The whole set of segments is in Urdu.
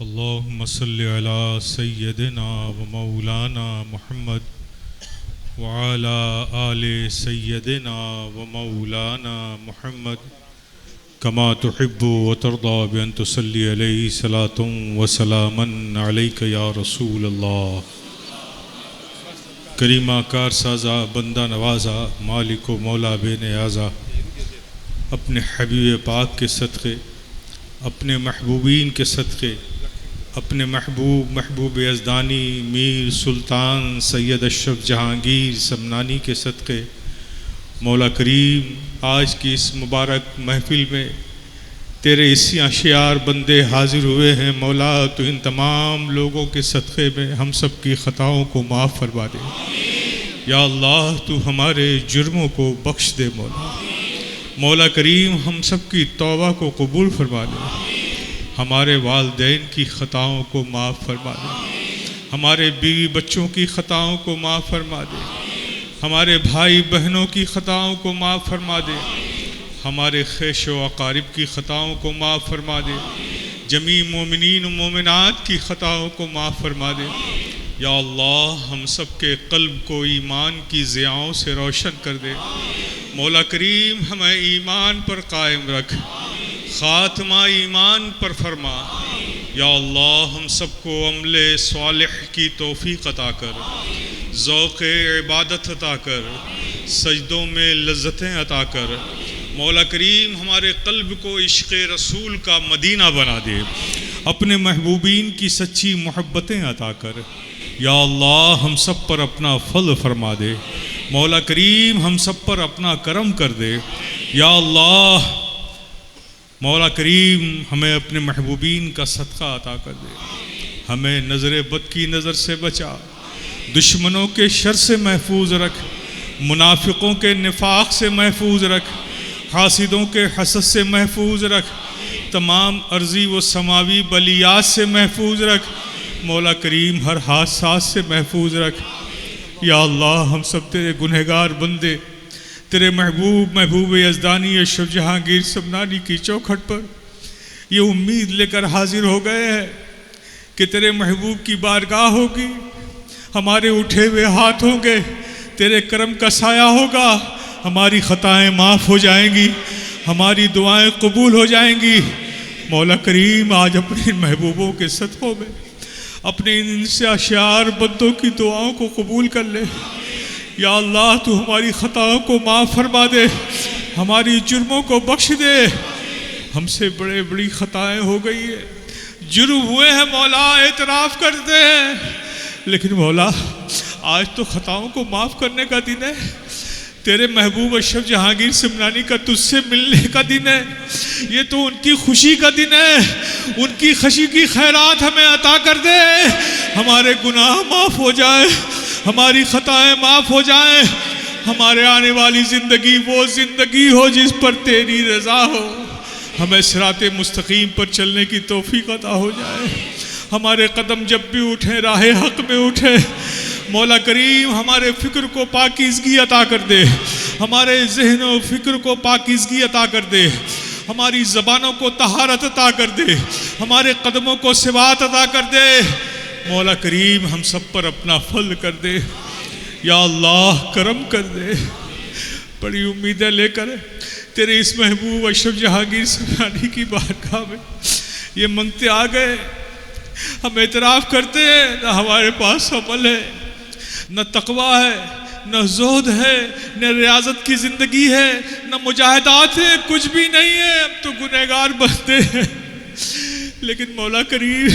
اللهم صل على سيدنا ومولانا محمد وعلى آل سيدنا ومولانا محمد كما تحب وترضى بأن تصلي عليه صلاة وسلاما عليك يا رسول الله. کریمہ کار سازا بندہ نوازا مالک و مولا بے نیازا، اپنے حبیب پاک کے صدقے، اپنے محبوبین کے صدقے، اپنے محبوب یزدانی میر سلطان سید اشرف جہانگیر سمنانی کے صدقے، مولا کریم آج کی اس مبارک محفل میں تیرے اسی اشیار بندے حاضر ہوئے ہیں. مولا تو ان تمام لوگوں کے صدقے میں ہم سب کی خطاؤں کو معاف فرما دے. یا اللہ تو ہمارے جرموں کو بخش دے. مولا کریم ہم سب کی توبہ کو قبول فرما دے. ہمارے والدین کی خطاؤں کو معاف فرما دے. ہمارے بیوی بچوں کی خطاؤں کو معاف فرما دے. ہمارے بھائی بہنوں کی خطاؤں کو معاف فرما دے. ہمارے خیش و اقارب کی خطاؤں کو معاف فرما دے. جمیع مومنین و مومنات کی خطاؤں کو معاف فرما دے. یا اللہ ہم سب کے قلب کو ایمان کی ضیاؤں سے روشن کر دے. مولا کریم ہمیں ایمان پر قائم رکھ، خاتمہ ایمان پر فرما. یا اللہ ہم سب کو عمل صالح کی توفیق عطا کر، ذوق عبادت عطا کر، سجدوں میں لذتیں عطا کر. مولا کریم ہمارے قلب کو عشق رسول کا مدینہ بنا دے. اپنے محبوبین کی سچی محبتیں عطا کر. یا اللہ ہم سب پر اپنا فضل فرما دے. مولا کریم ہم سب پر اپنا کرم کر دے. یا اللہ مولا کریم ہمیں اپنے محبوبین کا صدقہ عطا کر دے. ہمیں نظر بد کی نظر سے بچا، دشمنوں کے شر سے محفوظ رکھ، منافقوں کے نفاق سے محفوظ رکھ، حاسدوں کے حسد سے محفوظ رکھ، تمام ارضی و سماوی بلیات سے محفوظ رکھ. مولا کریم ہر حادثات سے محفوظ رکھ. یا اللہ ہم سب تیرے گنہگار بندے تیرے محبوب یزدانی اشرف جہانگیر سمنانی کی چوکھٹ پر یہ امید لے کر حاضر ہو گئے ہیں کہ تیرے محبوب کی بارگاہ ہوگی، ہمارے اٹھے ہوئے ہاتھ ہوں گے، تیرے کرم کا سایہ ہوگا، ہماری خطائیں معاف ہو جائیں گی، ہماری دعائیں قبول ہو جائیں گی. مولا کریم آج اپنے محبوبوں کے صدقوں میں اپنے ان سے اشیار بندوں کی دعاؤں کو قبول کر لے. یا اللہ تو ہماری خطاؤں کو معاف فرما دے، ہماری جرموں کو بخش دے. ہم سے بڑی خطائیں ہو گئی ہیں، جرم ہوئے ہیں مولا، اعتراف کرتے ہیں، لیکن مولا آج تو خطاؤں کو معاف کرنے کا دن ہے. تیرے محبوب اشرف جہانگیر سمنانی کا تجھ سے ملنے کا دن ہے. یہ تو ان کی خوشی کا دن ہے. ان کی خوشی کی خیرات ہمیں عطا کر دے. ہمارے گناہ معاف ہو جائے، ہماری خطائیں معاف ہو جائیں. ہمارے آنے والی زندگی وہ زندگی ہو جس پر تیری رضا ہو. ہمیں صراط مستقیم پر چلنے کی توفیق عطا ہو جائے. ہمارے قدم جب بھی اٹھیں راہ حق میں اٹھے. مولا کریم ہمارے فکر کو پاکیزگی عطا کر دے، ہمارے ذہن و فکر کو پاکیزگی عطا کر دے، ہماری زبانوں کو طہارت عطا کر دے، ہمارے قدموں کو ثبات عطا کر دے. مولا کریم ہم سب پر اپنا فضل کر دے. یا اللہ کرم کر دے. بڑی امیدیں لے کر تیرے اس محبوب اشرف جہانگیر سمنانی کی بارگاہ میں یہ منگتے آ گئے. ہم اعتراف کرتے ہیں نہ ہمارے پاس عمل ہے، نہ تقویٰ ہے، نہ زہد ہے، نہ ریاضت کی زندگی ہے، نہ مجاہدات ہے، کچھ بھی نہیں ہے. ہم تو گنہگار بندے ہیں. لیکن مولا کریم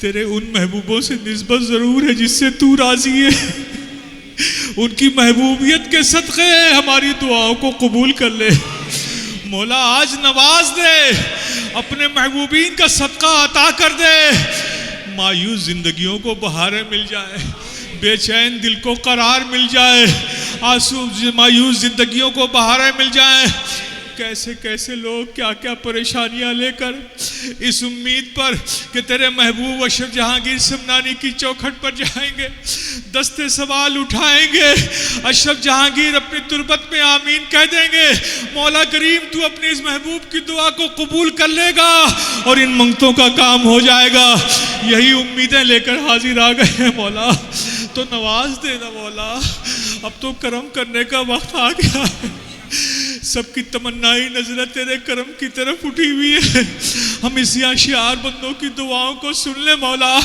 تیرے ان محبوبوں سے نسبت ضرور ہے جس سے تو راضی ہے. ان کی محبوبیت کے صدقے ہماری دعاؤں کو قبول کر لے. مولا آج نواز دے، اپنے محبوبین کا صدقہ عطا کر دے. مایوس زندگیوں کو بہاریں مل جائے، بے چین دل کو قرار مل جائے، مایوس زندگیوں کو بہاریں مل جائیں. کیسے کیسے لوگ کیا کیا پریشانیاں لے کر اس امید پر کہ تیرے محبوب اشرف جہانگیر سمنانی کی چوکھٹ پر جائیں گے، دستے سوال اٹھائیں گے، اشرف جہانگیر اپنی تربت میں آمین کہہ دیں گے۔ مولا کریم تو اپنی اس محبوب کی دعا کو قبول کر لے گا اور ان منگتوں کا کام ہو جائے گا۔ یہی امیدیں لے کر حاضر آ گئے ہیں مولا، تو نواز دینا مولا، اب تو کرم کرنے کا وقت آ گیا ہے۔ سب کی تمنائی نظر تیرے کرم کی طرف اٹھی ہوئی ہے، ہم اسی ہوشیار بندوں کی دعاؤں کو سن لے مولا۔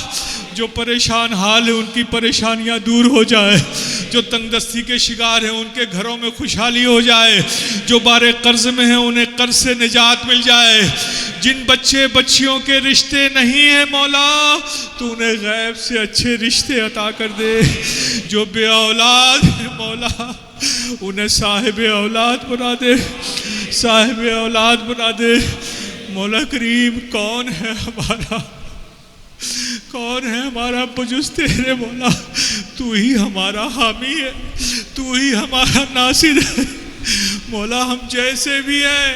جو پریشان حال ہیں ان کی پریشانیاں دور ہو جائے، جو تنگ دستی کے شکار ہیں ان کے گھروں میں خوشحالی ہو جائے، جو بارے قرض میں ہیں انہیں قرض سے نجات مل جائے، جن بچے بچیوں کے رشتے نہیں ہیں مولا تو انہیں غیب سے اچھے رشتے عطا کر دے، جو بے اولاد ہیں مولا انہیں صاحب اولاد بنا دے، صاحب اولاد بنا دے۔ مولا کریم کون ہے ہمارا، کون ہے ہمارا بجز تیرے مولا؟ تو ہی ہمارا حامی ہے، تو ہی ہمارا ناصر ہے مولا۔ ہم جیسے بھی ہیں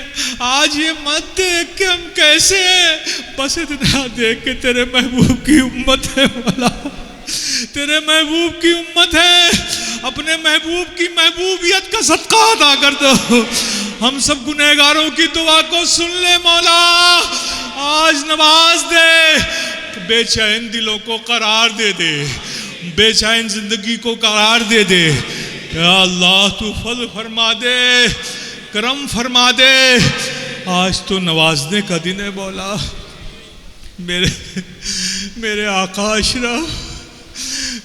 آج یہ مت دیکھ کہ ہم کیسے ہیں، بس اتنا دیکھ کہ تیرے محبوب کی امت ہے مولا، تیرے محبوب کی امت ہے۔ اپنے محبوب کی محبوبیت کا صدقہ ادا کر دو، ہم سب گنہگاروں کی دعا کو سن لے مولا۔ آج نواز دے، بے چین دلوں کو قرار دے دے، بے چین زندگی کو قرار دے دے۔ یا اللہ تو فضل فرما دے، کرم فرما دے۔ آج تو نوازنے کا دن ہے مولا۔ میرے آقا اشرف،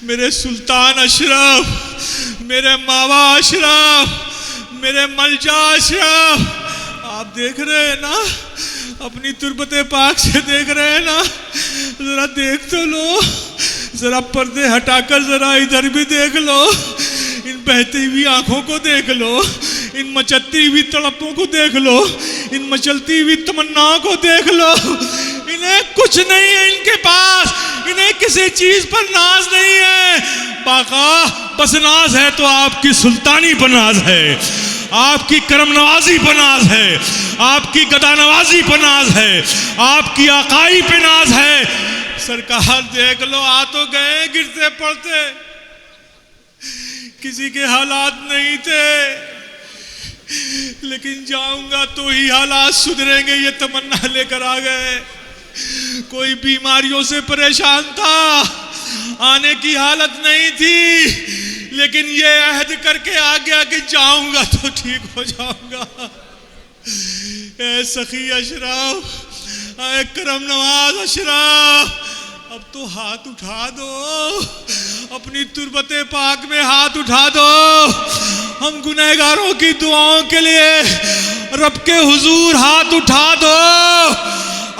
میرے سلطان اشرف، میرے ماوا اشرف، میرے ملجا اشرف، آپ دیکھ رہے ہیں نا، اپنی تربت پاک سے دیکھ رہے ہیں نا، ذرا دیکھ تو لو، ذرا پردے ہٹا کر ذرا ادھر بھی دیکھ لو، ان بہتی ہوئی آنکھوں کو دیکھ لو، ان مچلتی ہوئی تڑپوں کو دیکھ لو، ان مچلتی ہوئی تمناؤں کو دیکھ لو۔ انہیں کچھ نہیں ہے ان کے پاس، انہیں کسی چیز پر ناز نہیں ہے باقا، بس ناز ہے تو آپ کی سلطانی پر ناز ہے، آپ کی کرم نوازی پر ناز ہے، آپ کی گدا نوازی پر ناز ہے، آپ کی آقائی پہ ناز ہے۔ سرکار دیکھ لو، آ تو گئے گرتے پڑتے، کسی کے حالات نہیں تھے، لیکن جاؤں گا تو ہی حالات سدھریں گے یہ تمنا لے کر آ گئے۔ کوئی بیماریوں سے پریشان تھا، آنے کی حالت نہیں تھی، لیکن یہ عہد کر کے آ گیا کہ جاؤں گا تو ٹھیک ہو جاؤں گا۔ اے سخی اشرف، اے کرم نواز اشرف، اب تو ہاتھ اٹھا دو، اپنی تربت پاک میں ہاتھ اٹھا دو۔ ہم گنہگاروں کی دعاؤں کے لیے رب کے حضور ہاتھ اٹھا دو،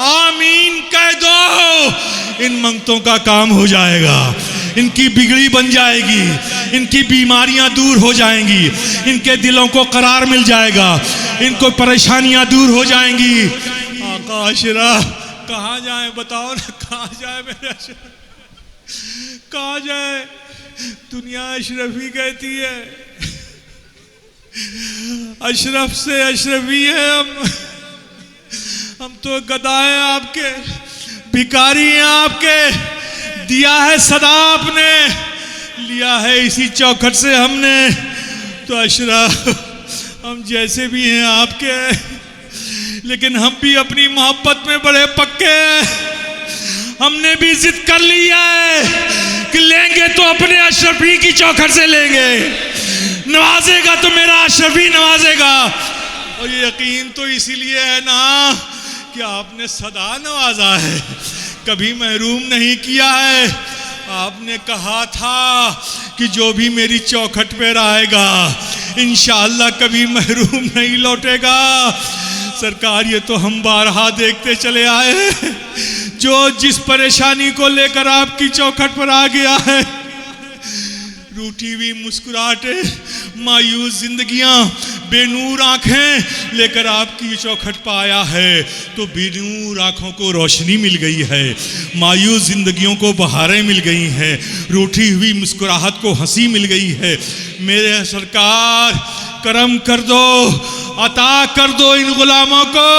آمین کہہ دو، ان منگتوں کا کام ہو جائے گا، ان کی بگڑی بن جائے گی، ان کی بیماریاں دور ہو جائیں گی، ان کے دلوں کو قرار مل جائے گا، ان کو پریشانیاں دور ہو جائیں گی۔ آقا اشرف کہاں جائیں بتاؤ نا، کہاں جائیں میرے اشرف، کہاں جائیں؟ دنیا اشرف ہی کہتی ہے، اشرف سے اشرفی ہے ہم تو گدائے آپ کے، بھکاری ہیں آپ کے، دیا ہے صدا آپ نے، لیا ہے اسی چوکھٹ سے ہم نے، تو اشرف ہم جیسے بھی ہیں آپ کے، لیکن ہم بھی اپنی محبت میں بڑے پکے ہیں، ہم نے بھی ضد کر لیا ہے کہ لیں گے تو اپنے اشرفی کی چوکھٹ سے لیں گے، نوازے گا تو میرا اشرفی نوازے گا۔ اور یہ یقین تو اسی لیے ہے نا کہ آپ نے صدا نوازا ہے، کبھی محروم نہیں کیا ہے۔ آپ نے کہا تھا کہ جو بھی میری چوکھٹ پہ رہے گا انشاءاللہ کبھی محروم نہیں لوٹے گا۔ سرکار یہ تو ہم بارہا دیکھتے چلے آئے ہیں، جو جس پریشانی کو لے کر آپ کی چوکھٹ پر آ گیا ہے، روٹھی ہوئی مسکراہٹیں، مایوس زندگیاں، بے نور آنکھیں لے کر آپ کی چوکھٹ پہ آیا ہے، تو بے نور آنکھوں کو روشنی مل گئی ہے، مایوس زندگیوں کو بہاریں مل گئی ہیں، روٹھی ہوئی مسکراہٹ کو ہنسی مل گئی ہے۔ میرے سرکار کرم کر دو، عطا کر دو ان غلاموں کو۔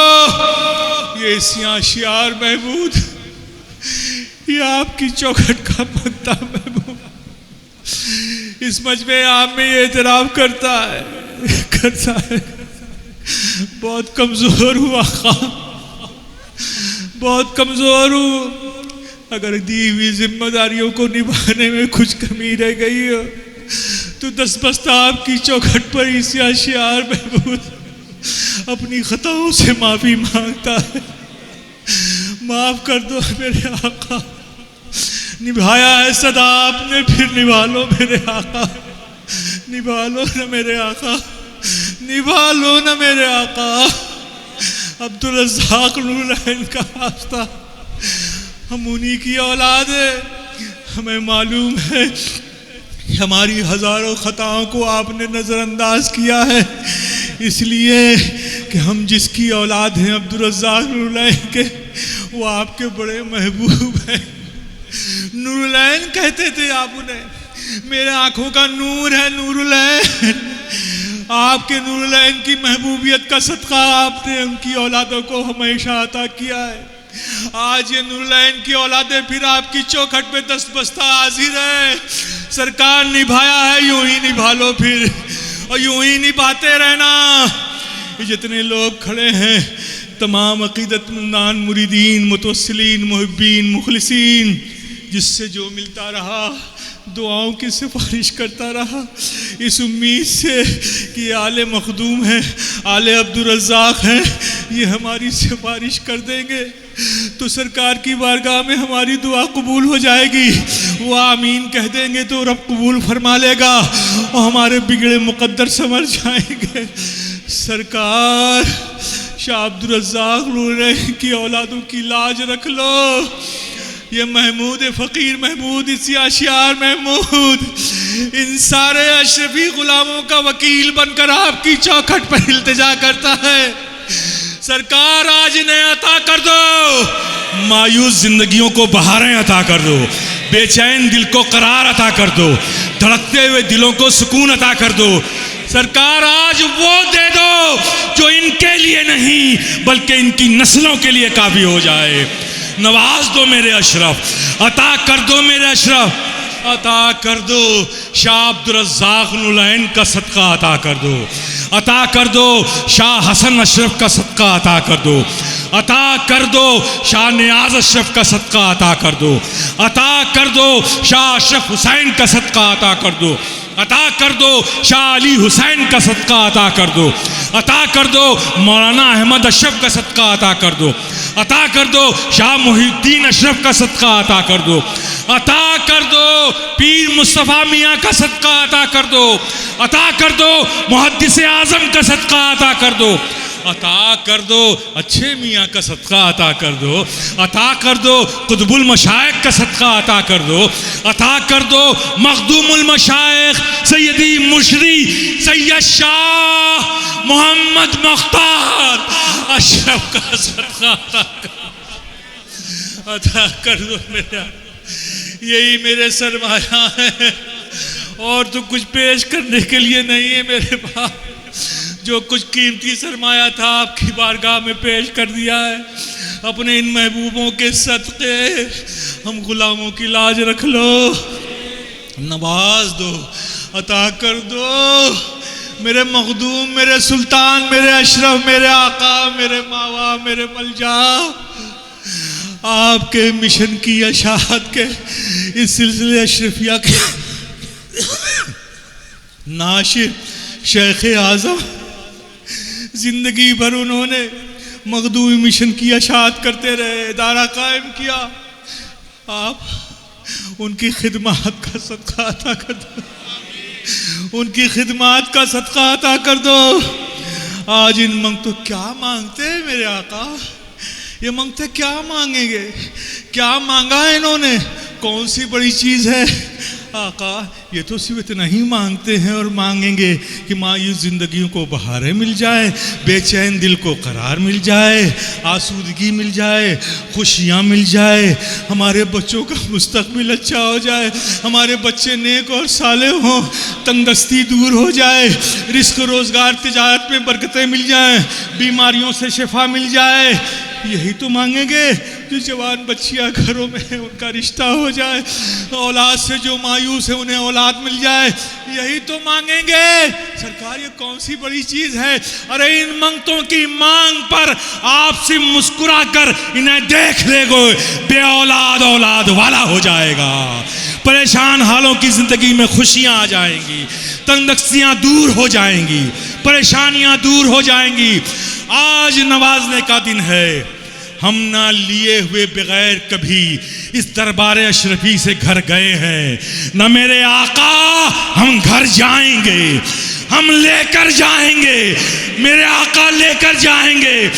یہ سیاہ شعار محمود، یہ آپ کی چوکھٹ کا بندہ محمود اس مجمع عام میں یہ اعتراف کرتا ہے بہت کمزور ہوں آقا، بہت کمزور ہوں، اگر دی ہوئی ذمہ داریوں کو نبھانے میں کچھ کمی رہ گئی ہو تو دست بستہ آپ کی چوکھٹ پر ہی سیاہ شعار محمود اپنی خطاؤں سے معافی مانگتا ہے۔ معاف کر دو میرے آقا، نبھایا ہے صدا آپ نے، پھر نبھا لو میرے آقا، نبھا لو نا میرے آقا، نبھا لو نا میرے آقا۔ عبدالرزاق نورالعین کا واسطہ، ہم انہی کی اولاد ہے، ہمیں معلوم ہے ہماری ہزاروں خطاؤں کو آپ نے نظر انداز کیا ہے، اس لیے کہ ہم جس کی اولاد ہیں عبدالرزاق نورالعین کے، وہ آپ کے بڑے محبوب ہیں۔ نورالعین کہتے تھے آپ انہیں، میرے آنکھوں کا نور ہے نورالعین۔ آپ کے نورالعین کی محبوبیت کا صدقہ آپ نے ان کی اولادوں کو ہمیشہ عطا کیا ہے۔ آج یہ نورالعین کی اولادیں پھر آپ کی چوکھٹ پہ دست بستہ حاضر ہے۔ سرکار نبھایا ہے، یوں ہی نبھا لو پھر، اور یوں ہی نبھاتے رہنا۔ جتنے لوگ کھڑے ہیں، تمام عقیدت مندان، مریدین، متوسلین، محبین، مخلصین، جس سے جو ملتا رہا دعاؤں کی سفارش کرتا رہا، اس امید سے کہ یہ آل مخدوم ہیں، آل عبدالرزاق ہیں، یہ ہماری سفارش کر دیں گے تو سرکار کی بارگاہ میں ہماری دعا قبول ہو جائے گی۔ وہ آمین کہہ دیں گے تو رب قبول فرما لے گا اور ہمارے بگڑے مقدر سنور جائیں گے۔ سرکار شاہ عبدالرزاق نورالعین کی اولادوں کی لاج رکھ لو۔ یہ محمود فقیر محمود، سیاہ شعار محمود، ان سارے اشرفی غلاموں کا وکیل بن کر آپ کی چوکھٹ پر التجا کرتا ہے۔ سرکار آج انہیں عطا کر دو، مایوس زندگیوں کو بہاریں عطا کر دو، بے چین دل کو قرار عطا کر دو، دھڑکتے ہوئے دلوں کو سکون عطا کر دو۔ سرکار آج وہ دے دو جو ان کے لیے نہیں بلکہ ان کی نسلوں کے لیے کافی ہو جائے۔ نواز دو میرے اشرف، عطا کر دو میرے اشرف، عطا کر دو شاہ عبدالرزاق نورالعین کا صدقہ عطا کر دو، عطا کر دو شاہ حسن اشرف کا صدقہ عطا کر دو، عطا کر دو شاہ نیاز اشرف کا صدقہ عطا کر دو، عطا کر دو شاہ اشرف حسین کا صدقہ عطا کر دو، عطا کر دو شاہ علی حسین کا صدقہ عطا کر دو، عطا کر دو مولانا احمد اشرف کا صدقہ عطا کر دو، عطا کر دو شاہ محی الدین اشرف کا صدقہ عطا کر دو، عطا کر دو پیر مصطفیٰ میاں کا صدقہ عطا کر دو، عطا کر دو محدث اعظم کا صدقہ عطا کر دو، عطا کر دو اچھے میاں کا صدقہ عطا کر دو، عطا کر دو قطب المشائخ کا صدقہ عطا کر دو، عطا کر دو مخدوم المشائخ سیدی مشری سید شاہ محمد مختار اشرف کا صدقہ عطا کر دو میرا۔ یہی میرے سرمایہ ہیں، اور تو کچھ پیش کرنے کے لیے نہیں ہے میرے پاس۔ جو کچھ قیمتی سرمایہ تھا آپ کی بارگاہ میں پیش کر دیا ہے۔ اپنے ان محبوبوں کے صدقے ہم غلاموں کی لاج رکھ لو، نواز دو، عطا کر دو میرے مخدوم، میرے سلطان، میرے اشرف، میرے آقا، میرے ماوا، میرے ملجا۔ آپ کے مشن کی اشاعت کے اس سلسلے اشرفیہ کے ناشر شیخ اعظم زندگی بھر انہوں نے مخدومی مشن کی اشاعت کرتے رہے، ادارہ قائم کیا۔ آپ ان کی خدمات کا صدقہ عطا کر دو، ان کی خدمات کا صدقہ عطا کر دو۔ آج ان منگتوں کیا مانگتے ہیں میرے آقا؟ یہ منگتے کیا مانگیں گے؟ کیا مانگا ہے انہوں نے؟ کون سی بڑی چیز ہے؟ آقا یہ تو صرف اتنا ہی مانگتے ہیں اور مانگیں گے کہ مایوس زندگیوں کو بہاریں مل جائے، بے چین دل کو قرار مل جائے، آسودگی مل جائے، خوشیاں مل جائے، ہمارے بچوں کا مستقبل اچھا ہو جائے، ہمارے بچے نیک اور صالح ہوں، تنگ دستی دور ہو جائے، رزق روزگار تجارت میں برکتیں مل جائیں، بیماریوں سے شفا مل جائے، یہی تو مانگیں گے۔ جو جوان بچیاں گھروں میں ہیں ان کا رشتہ ہو جائے، اولاد سے جو مایوس ہیں انہیں اولاد مل جائے، یہی تو مانگیں گے۔ سرکار یہ کون سی بڑی چیز ہے؟ ارے ان منگتوں کی مانگ پر آپ سے مسکرا کر انہیں دیکھ لے گو، بے اولاد اولاد والا ہو جائے گا، پریشان حالوں کی زندگی میں خوشیاں آ جائیں گی، تنگ دستیاں دور ہو جائیں گی، پریشانیاں دور ہو جائیں گی۔ آج نوازنے کا دن ہے، ہم نہ لیے ہوئے بغیر کبھی اس دربار اشرفی سے گھر گئے ہیں، نہ میرے آقا ہم گھر جائیں گے، ہم لے کر جائیں گے، میرے آقا لے کر جائیں گے۔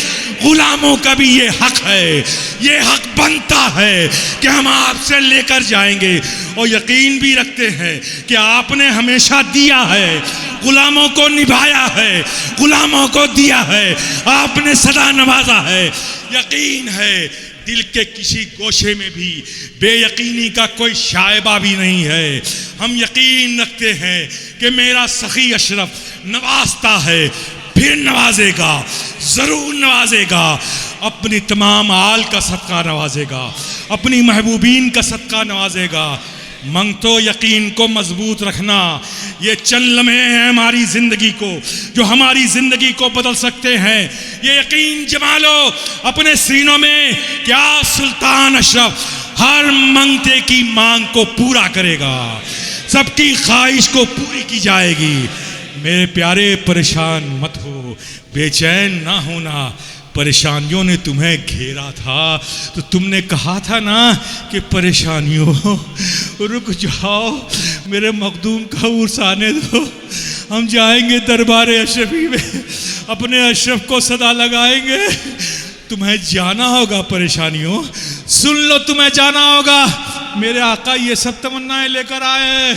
غلاموں کا بھی یہ حق ہے، یہ حق بنتا ہے کہ ہم آپ سے لے کر جائیں گے، اور یقین بھی رکھتے ہیں کہ آپ نے ہمیشہ دیا ہے، غلاموں کو نبھایا ہے، غلاموں کو دیا ہے، آپ نے سدا نوازا ہے۔ یقین ہے دل کے کسی گوشے میں بھی بے یقینی کا کوئی شائبہ بھی نہیں ہے۔ ہم یقین رکھتے ہیں کہ میرا سخی اشرف نوازتا ہے، پھر نوازے گا، ضرور نوازے گا، اپنی تمام آل کا صدقہ نوازے گا، اپنی محبوبین کا صدقہ نوازے گا۔ منگتو یقین کو مضبوط رکھنا، یہ چند لمحے ہیں ہماری زندگی کو جو ہماری زندگی کو بدل سکتے ہیں۔ یہ یقین جما لو اپنے سینوں میں، کیا سلطان اشرف ہر منگتے کی مانگ کو پورا کرے گا، سب کی خواہش کو پوری کی جائے گی۔ میرے پیارے پریشان مت ہو، بے چین نہ ہونا، پریشانیوں نے تمہیں گھیرا تھا تو تم نے کہا تھا نا کہ پریشانیوں رک جاؤ، میرے مخدوم کا عرس آنے دو، ہم جائیں گے دربار اشرفی میں، اپنے اشرف کو صدا لگائیں گے۔ تمہیں جانا ہوگا، پریشانیوں سن لو، تمہیں جانا ہوگا۔ میرے آقا یہ سب تمنائیں لے کر آئے،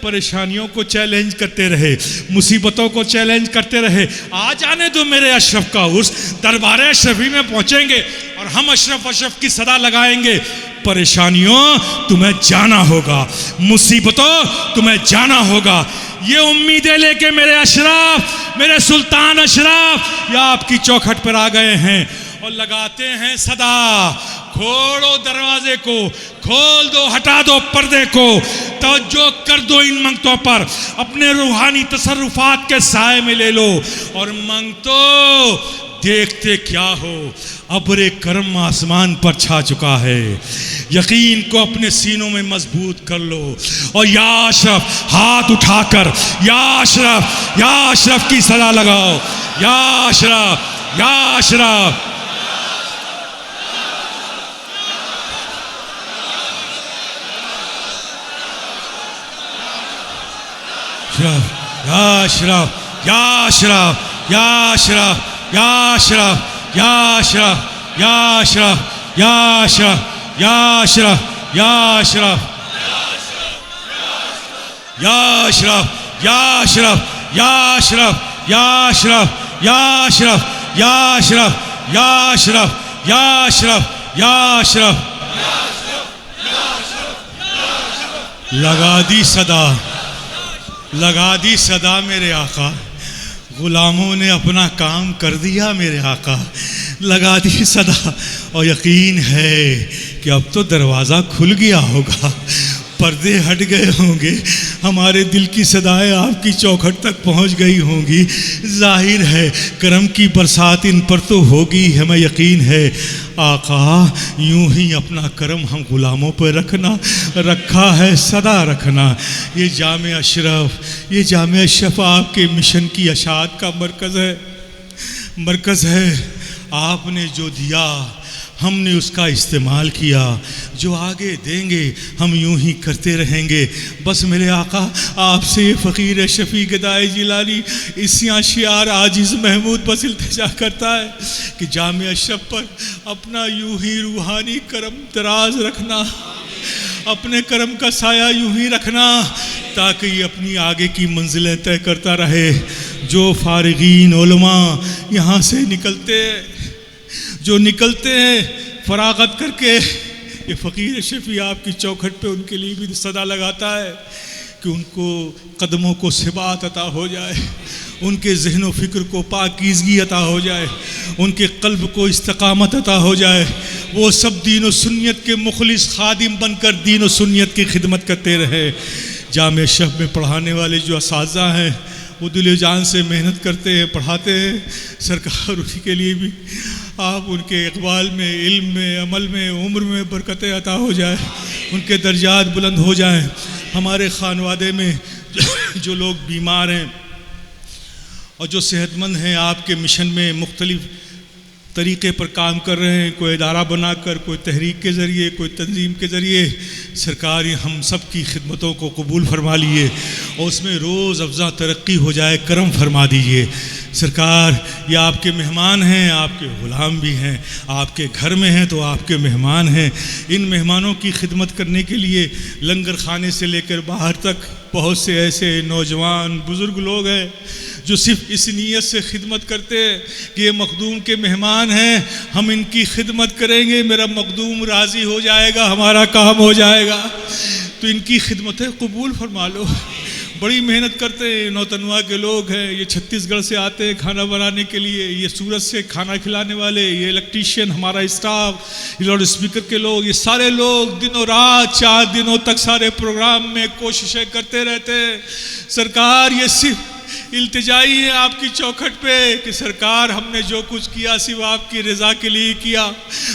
پریشانیوں کو چیلنج کرتے رہے، مصیبتوں کو چیلنج کرتے رہے۔ آ جانے دو میرے اشرف کا عرس، دربار اشرفی میں پہنچیں گے اور ہم اشرف کی صدا لگائیں گے۔ پریشانیوں تمہیں جانا ہوگا، مصیبتوں تمہیں جانا ہوگا۔ یہ امیدیں لے کے میرے اشرف، میرے سلطان اشرف یہ آپ کی چوکھٹ پر آ گئے ہیں اور لگاتے ہیں صدا، کھولو دروازے کو، کھول دو، ہٹا دو پردے کو، توجہ کر دو ان منگتوں پر، اپنے روحانی تصرفات کے سائے میں لے لو اور منگتو دیکھتے کیا ہو، ابر کرم آسمان پر چھا چکا ہے۔ یقین کو اپنے سینوں میں مضبوط کر لو اور یا اشرف ہاتھ اٹھا کر یا اشرف کی صدا لگاؤ، یا اشرف، یا اشرف۔ یا اشرف، یا اشرف، یا اشرف، یا اشرف، یا اشرف، یا اشرف، یا اشرف، یا اشرف، یا اشرف، یا اشرف، یا اشرف، یا اشرف، یا اشرف، یا اشرف، یا اشرف، یا اشرف، یا اشرف، یا اشرف۔ لگا دی صدا، لگا دی صدا میرے آقا، غلاموں نے اپنا کام کر دیا میرے آقا، لگا دی صدا، اور یقین ہے کہ اب تو دروازہ کھل گیا ہوگا، پردے ہٹ گئے ہوں گے، ہمارے دل کی صدائیں آپ کی چوکھٹ تک پہنچ گئی ہوں گی۔ ظاہر ہے کرم کی برسات ان پر تو ہوگی، ہمیں یقین ہے۔ آقا یوں ہی اپنا کرم ہم غلاموں پر رکھا ہے، صدا رکھنا۔ یہ جامع اشرف آپ کے مشن کی اشاعت کا مرکز ہے۔ آپ نے جو دیا ہم نے اس کا استعمال کیا، جو آگے دیں گے ہم یوں ہی کرتے رہیں گے۔ بس میرے آقا آپ سے یہ فقیر شفیع گدائے جیلانی اسیاں شعار عاجز محمود بس التجا کرتا ہے کہ جامع اشرف پر اپنا یوں ہی روحانی کرم دراز رکھنا، اپنے کرم کا سایہ یوں ہی رکھنا تاکہ یہ اپنی آگے کی منزلیں طے کرتا رہے۔ جو فارغین علماء یہاں سے جو نکلتے ہیں فراغت کر کے، یہ فقیر شفیع آپ کی چوکھٹ پہ ان کے لیے بھی صدا لگاتا ہے کہ ان کو قدموں کو ثبات عطا ہو جائے، ان کے ذہن و فکر کو پاکیزگی عطا ہو جائے، ان کے قلب کو استقامت عطا ہو جائے، وہ سب دین و سنت کے مخلص خادم بن کر دین و سنت کی خدمت کرتے رہے۔ جامع شب میں پڑھانے والے جو اساتذہ ہیں وہ دل و جان سے محنت کرتے ہیں، پڑھاتے ہیں، سرکار ان کے لیے بھی آپ ان کے اقبال میں، علم میں، عمل میں، عمر میں برکتیں عطا ہو جائے، ان کے درجات بلند ہو جائیں۔ ہمارے خانوادے میں جو لوگ بیمار ہیں اور جو صحت مند ہیں، آپ کے مشن میں مختلف طریقے پر کام کر رہے ہیں، کوئی ادارہ بنا کر، کوئی تحریک کے ذریعے، کوئی تنظیم کے ذریعے، سرکار یہ ہم سب کی خدمتوں کو قبول فرما لیے اور اس میں روز افزا ترقی ہو جائے، کرم فرما دیجیے۔ سرکار یہ آپ کے مہمان ہیں، آپ کے غلام بھی ہیں، آپ کے گھر میں ہیں تو آپ کے مہمان ہیں۔ ان مہمانوں کی خدمت کرنے کے لیے لنگر خانے سے لے کر باہر تک بہت سے ایسے نوجوان بزرگ لوگ ہیں جو صرف اس نیت سے خدمت کرتے ہیں کہ یہ مخدوم کے مہمان ہیں، ہم ان کی خدمت کریں گے، میرا مخدوم راضی ہو جائے گا، ہمارا کام ہو جائے گا۔ تو ان کی خدمتیں قبول فرما لو۔ بڑی محنت کرتے ہیں، نوتنوا کے لوگ ہیں، یہ چھتیس گڑھ سے آتے ہیں کھانا بنانے کے لیے، یہ سورت سے کھانا کھلانے والے، یہ الیکٹریشین، ہمارا اسٹاف، یہ لاؤڈ اسپیکر کے لوگ، یہ سارے لوگ دنوں رات 4 دنوں تک سارے پروگرام میں کوششیں کرتے رہتے ہیں۔ سرکار یہ صرف التجائی ہے آپ کی چوکھٹ پہ کہ سرکار ہم نے جو کچھ کیا صرف آپ کی رضا کے لیے کیا،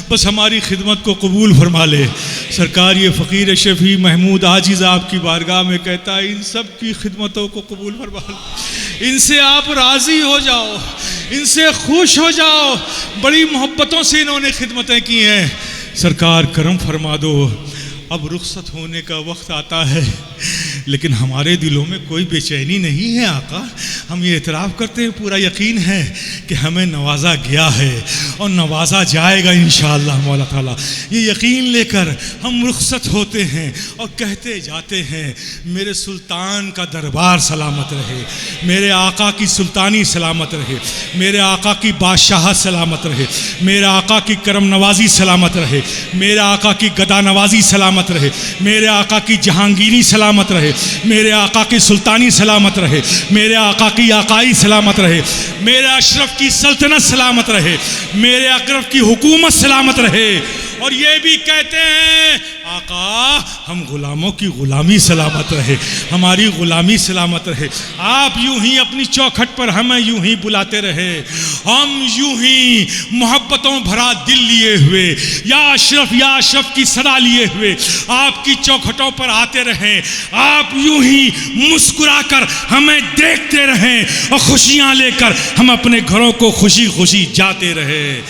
بس ہماری خدمت کو قبول فرما لے۔ سرکار یہ فقیر شفیع محمود عاجز آپ کی بارگاہ میں کہتا ہے ان سب کی خدمتوں کو قبول فرما لے، ان سے آپ راضی ہو جاؤ، ان سے خوش ہو جاؤ۔ بڑی محبتوں سے انہوں نے خدمتیں کی ہیں، سرکار کرم فرما دو۔ اب رخصت ہونے کا وقت آتا ہے لیکن ہمارے دلوں میں کوئی بے چینی نہیں ہے آقا، ہم یہ اعتراف کرتے ہیں، پورا یقین ہے کہ ہمیں نوازا گیا ہے اور نوازا جائے گا انشاءاللہ مولا تعالیٰ۔ یہ یقین لے کر ہم رخصت ہوتے ہیں اور کہتے جاتے ہیں میرے سلطان کا دربار سلامت رہے، میرے آقا کی سلطانی سلامت رہے، میرے آقا کی بادشاہت سلامت رہے، میرے آقا کی کرم نوازی سلامت رہے، میرے آقا کی گدا نوازی سلامت رہے، میرے آقا کی جہانگیری سلامت رہے، میرے آقا کی سلطانی سلامت رہے، میرے آقا کی آقائی سلامت رہے، میرے اشرف کی سلطنت سلامت رہے، میرے اقرب کی حکومت سلامت رہے۔ اور یہ بھی کہتے ہیں آقا ہم غلاموں کی غلامی سلامت رہے، ہماری غلامی سلامت رہے، آپ یوں ہی اپنی چوکھٹ پر ہمیں یوں ہی بلاتے رہے، ہم یوں ہی محبتوں بھرا دل لیے ہوئے یا اشرف کی صدا لیے ہوئے آپ کی چوکھٹوں پر آتے رہیں، آپ یوں ہی مسکرا کر ہمیں دیکھتے رہیں اور خوشیاں لے کر ہم اپنے گھروں کو خوشی خوشی جاتے رہے۔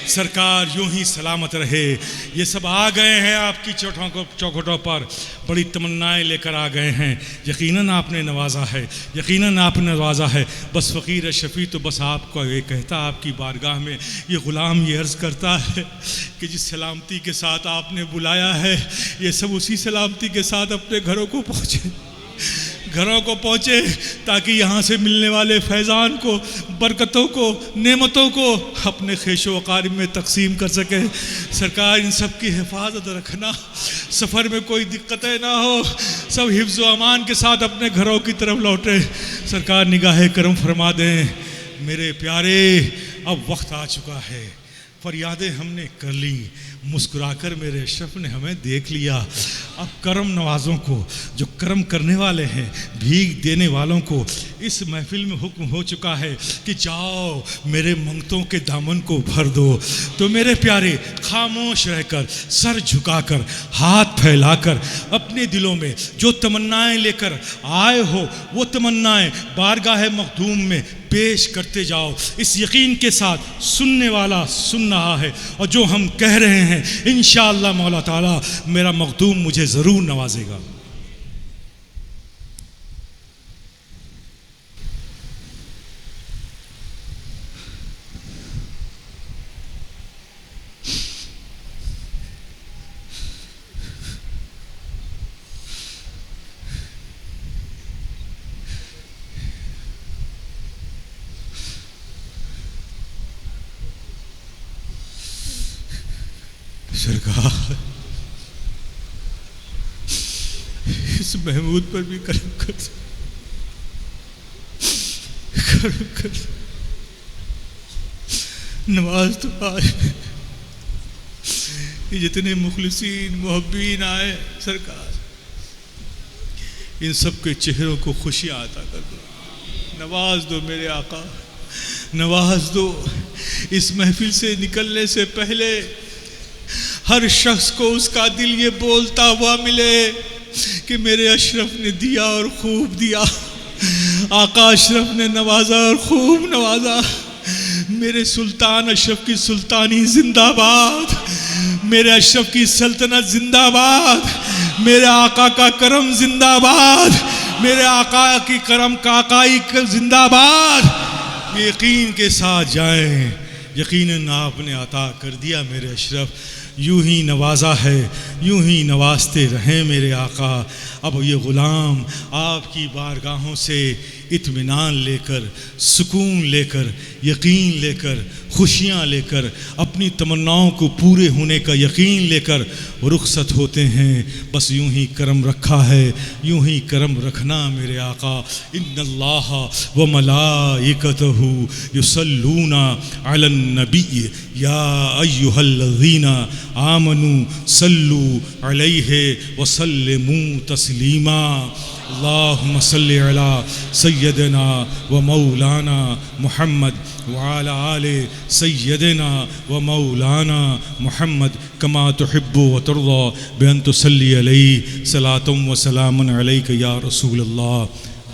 سرکار یوں ہی سلامت رہے۔ یہ سب آ گئے ہیں آپ کی چوکھٹوں پر، بڑی تمنائیں لے کر آ گئے ہیں، یقیناً آپ نے نوازا ہے، یقیناً آپ نے نوازا ہے۔ بس فقیر شفیع تو بس آپ کو یہ کہتا آپ کی بارگاہ میں، یہ غلام یہ عرض کرتا ہے کہ جس سلامتی کے ساتھ آپ نے بلایا ہے یہ سب اسی سلامتی کے ساتھ اپنے گھروں کو پہنچے تاکہ یہاں سے ملنے والے فیضان کو، برکتوں کو، نعمتوں کو اپنے خیش و اقارب میں تقسیم کر سکے۔ سرکار ان سب کی حفاظت رکھنا، سفر میں کوئی دقتیں نہ ہو، سب حفظ و امان کے ساتھ اپنے گھروں کی طرف لوٹے۔ سرکار نگاہ کرم فرما دیں۔ میرے پیارے اب وقت آ چکا ہے، فریادیں ہم نے کر لی، مسکرا کر میرے اشرف نے ہمیں دیکھ لیا۔ اب کرم نوازوں کو، جو کرم کرنے والے ہیں، بھیگ دینے والوں کو اس محفل میں حکم ہو چکا ہے کہ جاؤ میرے منگتوں کے دامن کو بھر دو۔ تو میرے پیارے خاموش رہ کر، سر جھکا کر، ہاتھ پھیلا کر اپنے دلوں میں جو تمنائیں لے کر آئے ہو وہ تمنائیں بارگاہ مخدوم میں پیش کرتے جاؤ، اس یقین کے ساتھ سننے والا سن رہا ہے اور جو ہم کہہ رہے ہیں انشاءاللہ مولا تعالیٰ میرا مخدوم مجھے ضرور نوازے گا۔ سرکار اس محمود پر بھی کرم کر، کرم کر، نواز تو آج یہ جتنے مخلصین محبین آئے سرکار ان سب کے چہروں کو خوشیاں عطا کر دو، نواز دو میرے آقا، نواز دو۔ اس محفل سے نکلنے سے پہلے ہر شخص کو اس کا دل یہ بولتا ہوا ملے کہ میرے اشرف نے دیا اور خوب دیا، آقا اشرف نے نوازا اور خوب نوازا، میرے سلطان اشرف کی سلطانی زندہ باد، میرے اشرف کی سلطنت زندہ باد، میرے آقا کا کرم زندہ باد، میرے آقا کی کرم کاکائی زندہ باد۔ یقین کے ساتھ جائیں، یقیناً آپ نے عطا کر دیا میرے اشرف، یوں ہی نوازا ہے، یوں ہی نوازتے رہیں میرے آقا۔ اب یہ غلام آپ کی بارگاہوں سے اطمینان لے کر، سکون لے کر، یقین لے کر، خوشیاں لے کر، اپنی تمناؤں کو پورے ہونے کا یقین لے کر رخصت ہوتے ہیں۔ بس یوں ہی کرم رکھا ہے، یوں ہی کرم رکھنا میرے آقا۔ ان اللہ و ملائکتہ یصلون علی النبی یا ایھا الذین آمنوا صلوا علیہ وسلموا تسلیما۔ اللہم صلی علی سیدنا و مولانا محمد وعلی آل سیدنا و مولانا محمد کما تحب و ترضی بان تصلی علیہ صلاۃ و سلام علیک یا رسول اللہ۔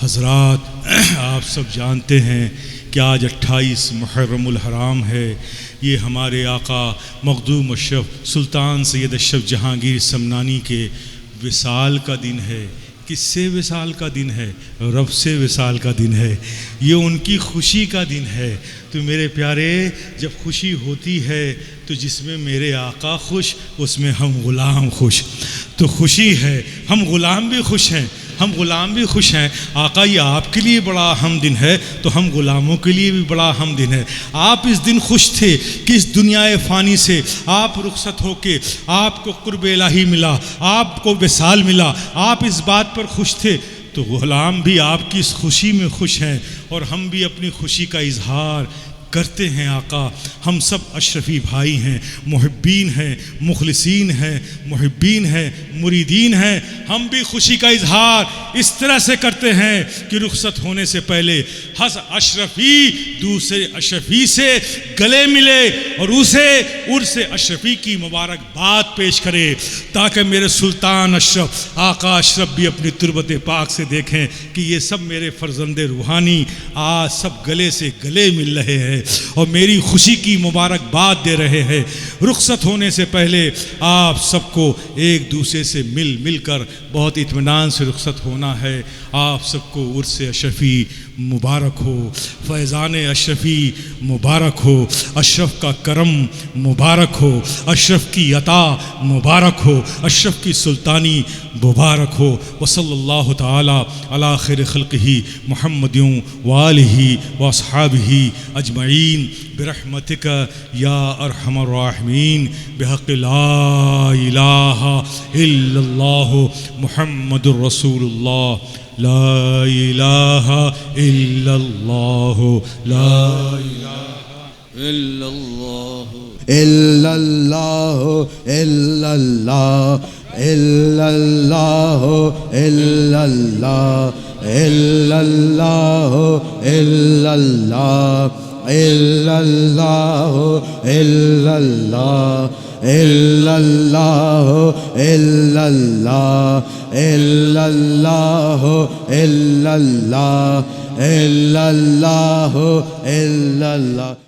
حضرات آپ سب جانتے ہیں کہ آج 28 محرم الحرام ہے، یہ ہمارے آقا مخدوم اشرف سلطان سید اشرف جہانگیر سمنانی کے وصال کا دن ہے۔ کس سے وصال کا دن ہے؟ رب سے وصال کا دن ہے، یہ ان کی خوشی کا دن ہے۔ تو میرے پیارے، جب خوشی ہوتی ہے تو جس میں میرے آقا خوش اس میں ہم غلام خوش، تو خوشی ہے، ہم غلام بھی خوش ہیں، ہم غلام بھی خوش ہیں۔ آقا یہ آپ کے لیے بڑا اہم دن ہے تو ہم غلاموں کے لیے بھی بڑا اہم دن ہے۔ آپ اس دن خوش تھے کہ اس دنیا فانی سے آپ رخصت ہو کے آپ کو قرب الہی ملا، آپ کو وصال ملا، آپ اس بات پر خوش تھے، تو غلام بھی آپ کی اس خوشی میں خوش ہیں، اور ہم بھی اپنی خوشی کا اظہار کرتے ہیں۔ آقا ہم سب اشرفی بھائی ہیں، محبین ہیں، مخلصین ہیں، محبین ہیں، مریدین ہیں، ہم بھی خوشی کا اظہار اس طرح سے کرتے ہیں کہ رخصت ہونے سے پہلے ہر اشرفی دوسرے اشرفی سے گلے ملے اور اسے عرس اشرفی کی مبارکباد پیش کرے، تاکہ میرے سلطان اشرف آقا اشرف بھی اپنی تربت پاک سے دیکھیں کہ یہ سب میرے فرزند روحانی آج سب گلے سے گلے مل رہے ہیں اور میری خوشی کی مبارکباد دے رہے ہیں۔ رخصت ہونے سے پہلے آپ سب کو ایک دوسرے سے مل کر بہت اطمینان سے رخصت ہونا ہے۔ آپ سب کو عرس اشرفی مبارک ہو، فیضان اشرفی مبارک ہو، اشرف کا کرم مبارک ہو، اشرف کی عطا مبارک ہو، اشرف کی سلطانی مبارک ہو۔ وصلی اللہ تعالی علی خیر خلقہ محمد وآلہ واصحابہ اجمعین برحمتک یا ارحم الراحمین بحق لا الہ الا اللہ محمد رسول اللہ، لا الہ الا اللہ، لا الہ الا اللہ، الا اللہ، الا اللہ، الا اللہ، الا اللہ، الا اللہ، الا اللہ، الا اللہ، الا اللہ، الا اللہ، الا اللہ، الا اللہ، الا اللہ، الا اللہ، الا اللہ۔